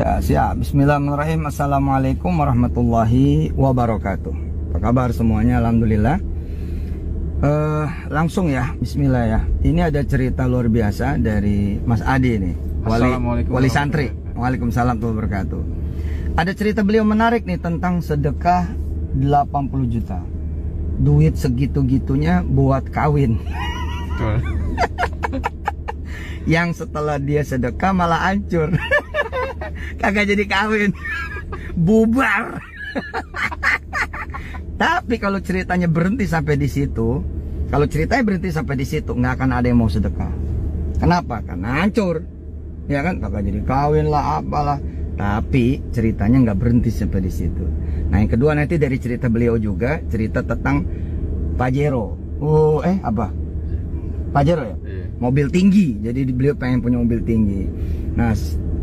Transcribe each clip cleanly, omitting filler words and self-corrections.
Ya, siap. Bismillahirrahmanirrahim. Assalamualaikum warahmatullahi wabarakatuh. Apa kabar semuanya? Alhamdulillah. Langsung ya, bismillah ya. Ini ada cerita luar biasa dari Mas Adi nih, wali santri. Waalaikumsalam warahmatullahi wabarakatuh. Ada cerita beliau menarik nih tentang sedekah 80 juta. Duit segitu-gitunya buat kawin. Yang setelah dia sedekah malah hancur. Kagak jadi kawin. Bubar. Tapi kalau ceritanya berhenti sampai di situ, kalau ceritanya berhenti sampai di situ, nggak akan ada yang mau sedekah. Kenapa? Karena hancur. Ya kan, kagak jadi kawin lah, apalah. Tapi ceritanya nggak berhenti sampai di situ. Nah, yang kedua nanti dari cerita beliau juga cerita tentang Pajero. Pajero ya? Iya. Mobil tinggi. Jadi beliau pengen punya mobil tinggi. Nah,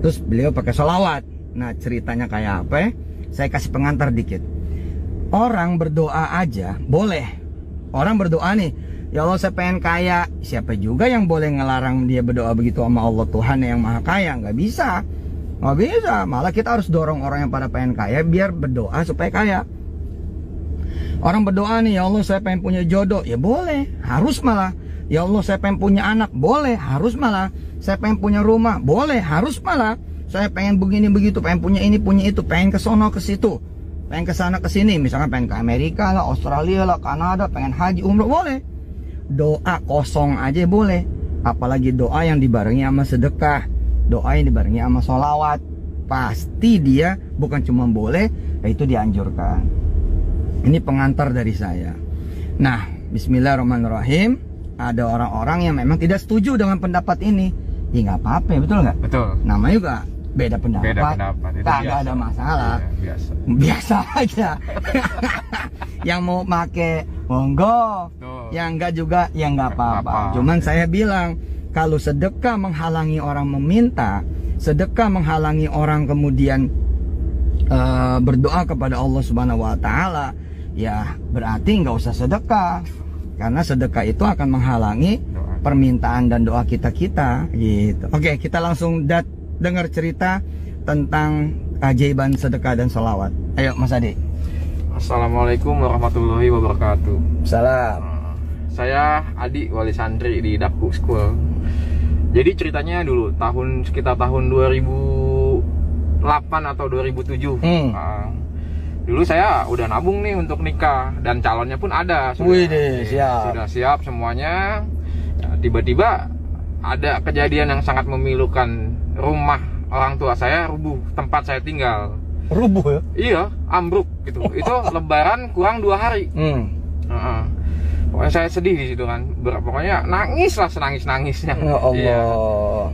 terus beliau pakai sholawat. Nah, ceritanya kayak apa ya? Saya kasih pengantar dikit. Orang berdoa aja boleh. Orang berdoa nih, ya Allah saya pengen kaya. Siapa juga yang boleh ngelarang dia berdoa begitu sama Allah Tuhan yang maha kaya? Nggak bisa. Nggak bisa. Malah kita harus dorong orang yang pada pengen kaya biar berdoa supaya kaya. Orang berdoa nih, ya Allah saya pengen punya jodoh. Ya boleh, harus malah. Ya Allah saya pengen punya anak. Boleh, harus malah. Saya pengen punya rumah. Boleh, harus malah. Saya pengen begini begitu, pengen punya ini, punya itu, pengen ke sono ke situ, pengen ke sana ke sini, misalnya pengen ke Amerika lah, Australia lah, Kanada, pengen haji, umroh, boleh. Doa kosong aja boleh. Apalagi doa yang dibarengi sama sedekah, doa yang dibarengi sama sholawat. Pasti dia bukan cuma boleh, itu dianjurkan. Ini pengantar dari saya. Nah, bismillahirrahmanirrahim. Ada orang-orang yang memang tidak setuju dengan pendapat ini. Ya nggak apa-apa, betul nggak? Betul. Namanya juga beda pendapat. Nggak ada masalah. Iya, biasa aja. Yang mau pakai monggo, yang enggak juga ya nggak apa-apa. Cuman saya bilang kalau sedekah menghalangi orang meminta, sedekah menghalangi orang kemudian berdoa kepada Allah Subhanahu Wa Taala, ya berarti nggak usah sedekah. Karena sedekah itu akan menghalangi permintaan dan doa kita gitu. Oke, kita langsung dengar cerita tentang keajaiban sedekah dan sholawat. Ayo Mas Adi. Assalamualaikum warahmatullahi wabarakatuh. Salam. Saya Adi, wali santri di Dakku School. Jadi ceritanya dulu sekitar tahun 2008 atau 2007. Dulu saya udah nabung nih untuk nikah dan calonnya pun ada. Sudah siap semuanya. Tiba-tiba ada kejadian yang sangat memilukan. Rumah orang tua saya rubuh, tempat saya tinggal. Rubuh ya? Iya, ambruk gitu. Itu lebaran kurang 2 hari. Pokoknya saya sedih di situ kan. Pokoknya nangis lah, senangis-nangisnya. Ya Allah. Iya.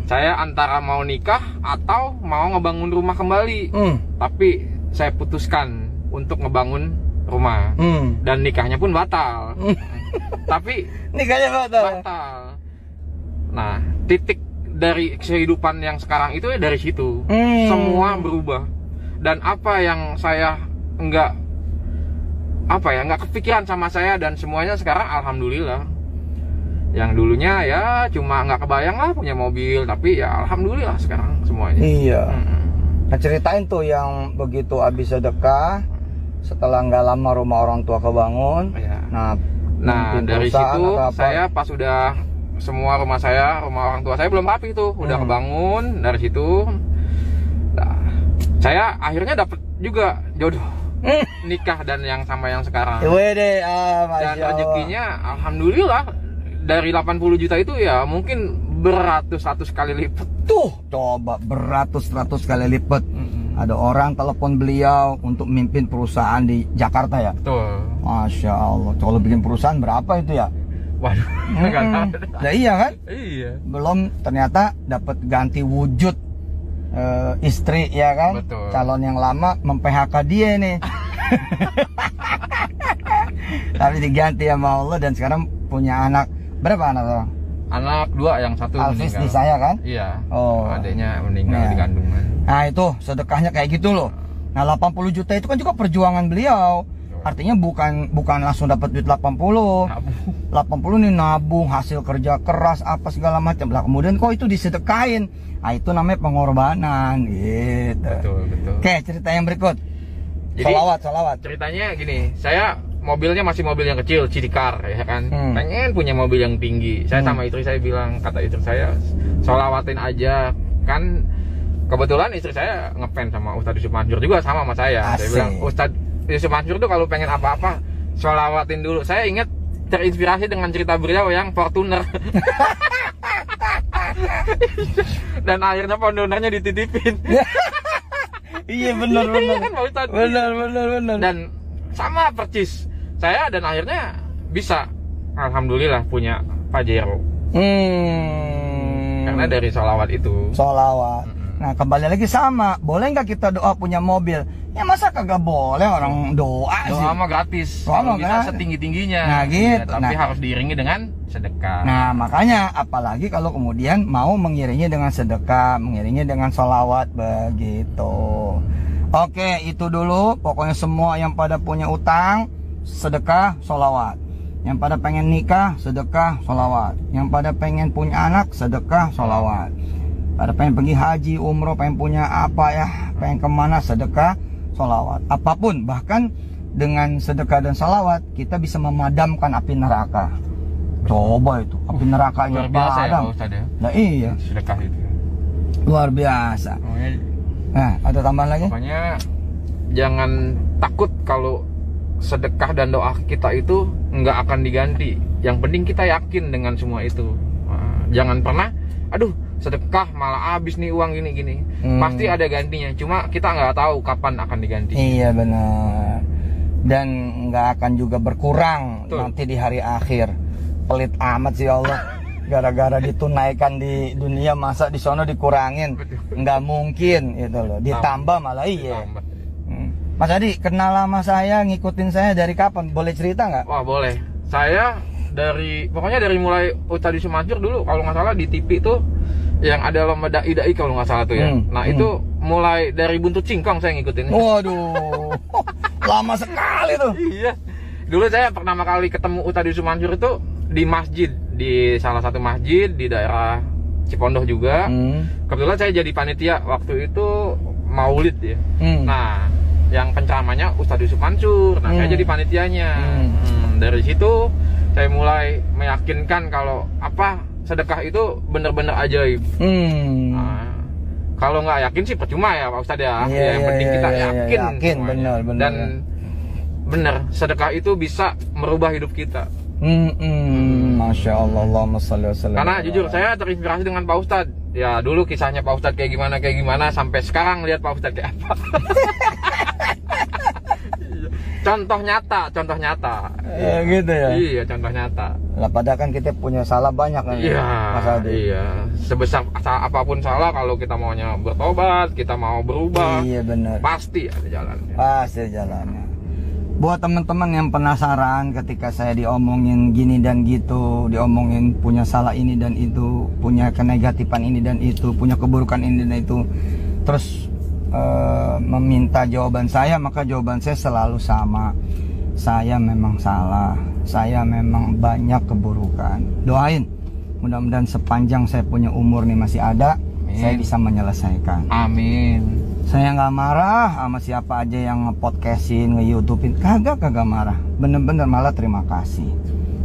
Saya antara mau nikah atau mau ngebangun rumah kembali. Tapi saya putuskan untuk ngebangun rumah. Dan nikahnya pun batal. Tapi nikahnya batal. Nah, titik dari kehidupan yang sekarang itu ya dari situ. Semua berubah. Dan apa yang saya nggak kepikiran sama saya dan semuanya sekarang alhamdulillah. Yang dulunya ya cuma nggak kebayang lah punya mobil, tapi ya alhamdulillah sekarang semuanya. Iya. Nah, ceritain tuh yang begitu habis sedekah, setelah nggak lama rumah orang tua kebangun. Ya. Nah dari situ saya pas udah semua rumah orang tua saya belum rapi tuh, udah kebangun. Dari situ saya akhirnya dapet juga jodoh, nikah dan yang sama yang sekarang. Dan rezekinya alhamdulillah dari 80 juta itu ya mungkin beratus-ratus kali lipat. Tuh coba beratus-ratus kali lipat. Ada orang telepon beliau untuk mimpin perusahaan di Jakarta ya. Betul. Masya Allah. Kalau bikin perusahaan berapa itu ya? Waduh. Nah, iya kan? Iya. Belum ternyata dapat ganti wujud istri ya kan? Betul. Calon yang lama mem-PHK dia nih. Tapi diganti sama Allah dan sekarang punya anak. Berapa anak orang? Anak 2, yang 1 Alvis meninggal. di saya kan? Iya. Oh. Adiknya meninggal di kandungan. Nah itu sedekahnya kayak gitu loh. Nah 80 juta itu kan juga perjuangan beliau. Artinya bukan langsung dapat duit 80. 80 nih nabung, hasil kerja keras apa segala macam. Lah kemudian kok itu disedekain. Nah, itu namanya pengorbanan gitu. Betul. Oke, cerita yang berikut. Jadi, Salawat. Ceritanya gini, saya mobilnya masih mobil yang kecil, city car ya kan. Pengen punya mobil yang tinggi. Saya sama istri saya bilang, kata istri saya, sholawatin aja. Kan kebetulan istri saya ngefans sama Ustadz Yusuf Mansur juga sama saya. Asik. Saya bilang, Ustadz Yusuf Mansur tuh kalau pengen apa-apa sholawatin dulu. Saya ingat terinspirasi dengan cerita beliau yang Fortuner. Dan akhirnya Fortunernya dititipin. Iya benar. Kan, Pak Ustadz? Benar. Dan sama percis saya, dan akhirnya bisa alhamdulillah punya Pajero. Karena dari sholawat itu. Sholawat. Nah kembali lagi sama, boleh nggak kita doa punya mobil? Ya masa kagak boleh orang doa sih? Doa mah gratis. Doa mah bisa gratis. setinggi-tingginya. Nah gitu. Ya, tapi harus diiringi dengan sedekah. Nah makanya apalagi kalau kemudian mau mengiringi dengan sedekah, mengiringi dengan sholawat begitu. Oke, itu dulu. Pokoknya semua yang pada punya utang, sedekah, sholawat. Yang pada pengen nikah, sedekah, sholawat. Yang pada pengen punya anak, sedekah, sholawat. Pada pengen pergi haji, umroh, pengen punya apa ya, pengen kemana, sedekah, sholawat. Apapun, bahkan dengan sedekah dan sholawat kita bisa memadamkan api neraka. Coba itu, api nerakanya luar biasa padam. ya Pak Ustadz ya. Nah iya, Sedekah itu. luar biasa. Pokoknya, Nah, ada tambahan lagi? pokoknya jangan takut kalau sedekah dan doa kita itu nggak akan diganti. Yang penting kita yakin dengan semua itu. Jangan pernah, aduh sedekah malah habis nih uang gini. Pasti ada gantinya, cuma kita nggak tahu kapan akan diganti. Iya benar. Dan nggak akan juga berkurang. Betul. Nanti di hari akhir. Pelit amat sih Allah. Gara-gara ditunaikan di dunia, masa di sono dikurangin? Nggak mungkin itu loh. Ditambah malah iya. Ditambah. Mas Adi, kenal sama saya, ngikutin saya dari kapan? Boleh cerita nggak? Wah boleh. Saya pokoknya dari mulai Ustadz Yusuf Mansur dulu, kalau nggak salah di TV tuh yang ada lomba dai kalau nggak salah tuh ya. Nah itu mulai dari buntut singkong saya ngikutin. Waduh, lama sekali tuh. Iya. Dulu saya pertama kali ketemu Ustadz Yusuf Mansur itu di masjid, di salah satu masjid di daerah Cipondoh juga. Kebetulan saya jadi panitia waktu itu Maulid ya. Nah, yang penceramanya Ustadz Yusuf Mansur. Nah, saya jadi panitianya. Dari situ saya mulai meyakinkan kalau sedekah itu benar-benar ajaib. Nah, kalau nggak yakin sih percuma ya Pak Ustadz ya. Yang penting kita yakin benar. Dan benar, sedekah itu bisa merubah hidup kita. Masya Allah, Allahumma sholli wa sallim. Karena jujur saya terinspirasi dengan Pak Ustadz. Ya dulu kisahnya Pak Ustadz kayak gimana sampai sekarang lihat Pak Ustadz kayak apa. Contoh nyata. Ya gitu ya. Iya, contoh nyata. Lah padahal kan kita punya salah banyak kan. Iya. Mas Adi. Iya. Sebesar apapun salah, kalau kita maunya bertobat, kita mau berubah. Iya benar. Pasti ada jalannya. Pasti jalannya. Buat teman-teman yang penasaran ketika saya diomongin gini dan gitu, diomongin punya salah ini dan itu, punya kenegatifan ini dan itu, punya keburukan ini dan itu, terus meminta jawaban saya, maka jawaban saya selalu sama. Saya memang salah, saya memang banyak keburukan. Doain, mudah-mudahan sepanjang saya punya umur nih masih ada, saya bisa menyelesaikan. Amin. Saya nggak marah sama siapa aja yang nge-podcastin, nge-YouTubein, kagak marah. Bener-bener malah terima kasih.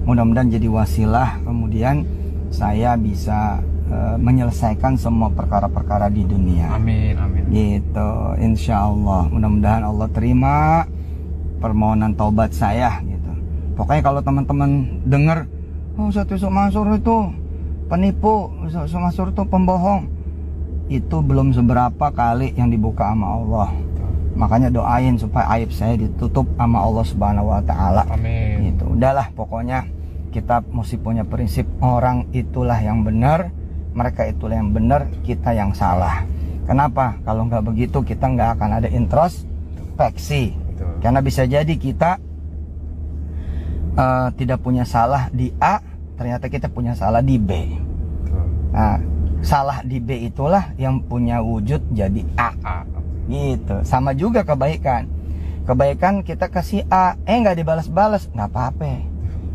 Mudah-mudahan jadi wasilah kemudian saya bisa menyelesaikan semua perkara-perkara di dunia. Amin. Gitu, insya Allah. Mudah-mudahan Allah terima permohonan taubat saya. Gitu. Pokoknya kalau teman-teman dengar, Ustadz Yusuf Mansur itu penipu, Ustadz Yusuf Mansur itu pembohong, itu belum seberapa kali yang dibuka sama Allah. Makanya doain supaya aib saya ditutup sama Allah Subhanahu wa taala. Amin. Gitu. Udahlah pokoknya kita mesti punya prinsip, orang itulah yang benar, mereka itulah yang benar, kita yang salah. Kenapa? Kalau nggak begitu kita nggak akan ada introspeksi. Betul. Karena bisa jadi kita tidak punya salah di A, ternyata kita punya salah di B. Betul. Nah, salah di B itulah yang punya wujud jadi A. Gitu. Sama juga kebaikan. Kebaikan kita kasih A, nggak dibalas-balas, nggak apa-apa.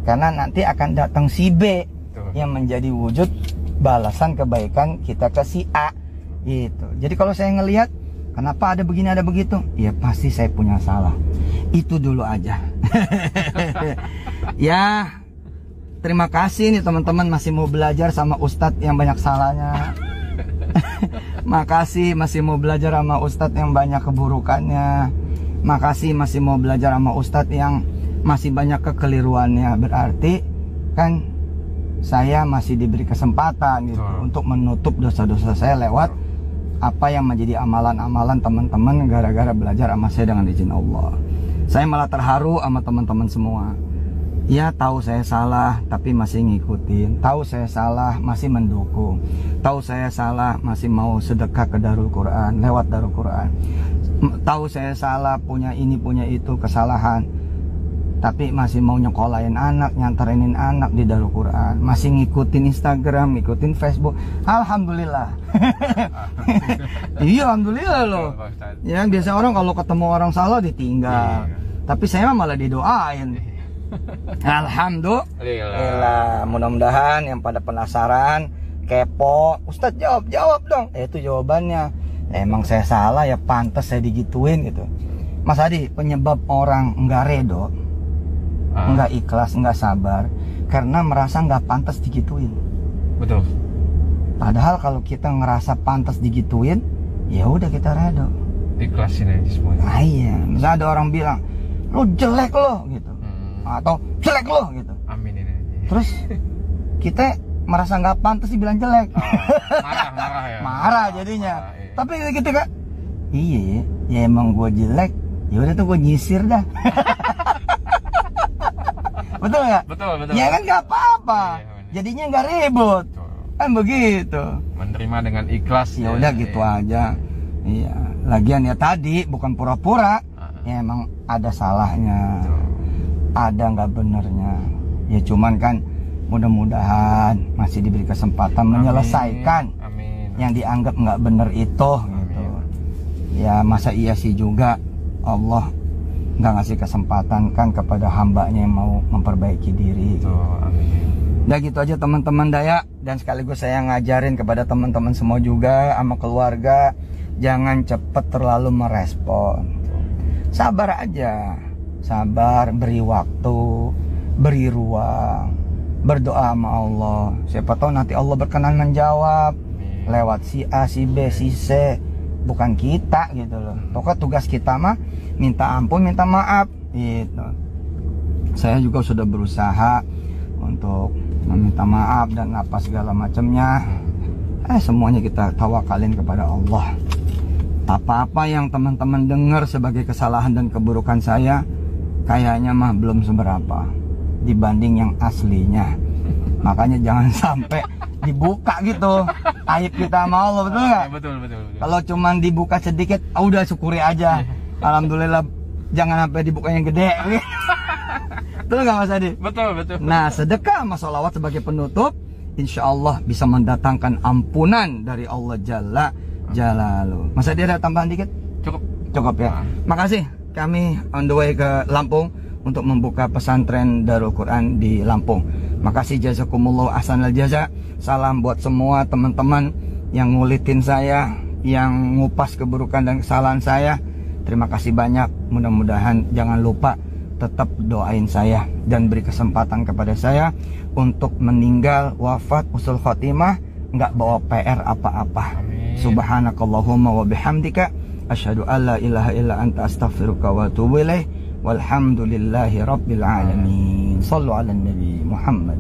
Karena nanti akan datang si B yang menjadi wujud balasan kebaikan kita kasih A. Gitu. Jadi kalau saya ngelihat kenapa ada begini ada begitu, ya pasti saya punya salah. Itu dulu aja. Ya, terima kasih nih teman-teman masih mau belajar sama Ustadz yang banyak salahnya. Makasih masih mau belajar sama Ustadz yang banyak keburukannya. Makasih masih mau belajar sama Ustadz yang masih banyak kekeliruannya. Berarti kan saya masih diberi kesempatan gitu untuk menutup dosa-dosa saya lewat apa yang menjadi amalan-amalan teman-teman gara-gara belajar sama saya dengan izin Allah. Saya malah terharu sama teman-teman semua. Ya, tahu saya salah tapi masih ngikutin. Tahu saya salah masih mendukung. Tahu saya salah masih mau sedekah ke Darul Quran lewat Darul Quran. Tahu saya salah, punya ini punya itu kesalahan, tapi masih mau nyekolahin anak, nyantarinin anak di Darul Quran, masih ngikutin Instagram, ngikutin Facebook. Alhamdulillah. Iya, alhamdulillah loh. Ya, biasa orang kalau ketemu orang salah ditinggal, tapi saya malah didoain. Alhamdulillah. Mudah-mudahan yang pada penasaran, kepo, Ustadz jawab dong. Itu jawabannya. Emang saya salah ya, pantas saya digituin gitu. Mas Adi, penyebab orang enggak redo, enggak ikhlas, enggak sabar karena merasa enggak pantas digituin. Betul. Padahal kalau kita ngerasa pantas digituin, ya udah kita redo. Ikhlasin aja semuanya. Nah, iya. Misalnya ada orang bilang, "Lu jelek lo," gitu. Atau "Jelek lo," gitu. Amin ini. Terus kita merasa nggak pantas dibilang jelek. Marah ya. Marah jadinya. Iya. Tapi ketika iya, ya emang gue jelek, ya udah tuh gue nyisir dah. Betul nggak? Betul. Ya kan nggak apa-apa. Jadinya nggak ribut. Kan begitu. Menerima dengan ikhlas. Ya udah gitu aja. Iya. Lagian ya tadi bukan pura-pura. Ya emang ada salahnya. Ada nggak benernya. Ya cuman kan mudah-mudahan masih diberi kesempatan menyelesaikan yang dianggap nggak bener itu gitu. Ya masa iya sih juga Allah nggak ngasih kesempatan kan kepada hambanya yang mau memperbaiki diri. Udah gitu aja teman-teman daya, dan sekaligus saya ngajarin kepada teman-teman semua juga sama keluarga, jangan cepet terlalu merespon. Sabar aja, sabar, beri waktu, beri ruang, berdoa sama Allah. Siapa tahu nanti Allah berkenan menjawab lewat si A, si B, si C, bukan kita gitu loh. Pokoknya tugas kita mah minta ampun, minta maaf gitu. Saya juga sudah berusaha untuk meminta maaf dan apa segala macamnya. Semuanya kita tawakalin kepada Allah. Apa-apa yang teman-teman dengar sebagai kesalahan dan keburukan saya, kayaknya mah belum seberapa dibanding yang aslinya. Makanya jangan sampai dibuka gitu aib kita sama Allah, betul nggak? Betul. Kalau cuman dibuka sedikit, udah syukuri aja. Alhamdulillah, jangan sampai dibuka yang gede. Betul nggak Mas Adi? Betul. Nah, sedekah sama sholawat sebagai penutup, insya Allah bisa mendatangkan ampunan dari Allah Jalla Jalaluh. Mas Adi ada tambahan dikit? Cukup ya. Makasih. Kami on the way ke Lampung untuk membuka pesantren Darul Quran di Lampung. Makasih, jazakumullah ahsanal jaza. Salam buat semua teman-teman yang ngulitin saya, yang ngupas keburukan dan kesalahan saya. Terima kasih banyak. Mudah-mudahan jangan lupa tetap doain saya dan beri kesempatan kepada saya untuk meninggal wafat usul khotimah nggak bawa PR apa-apa. Subhanakallahumma wa bihamdika asyhadu alla ilaha illa anta astaghfiruka wa atubu ilaih. Walhamdulillahi rabbil alamin. Sallu ala nabi Muhammad.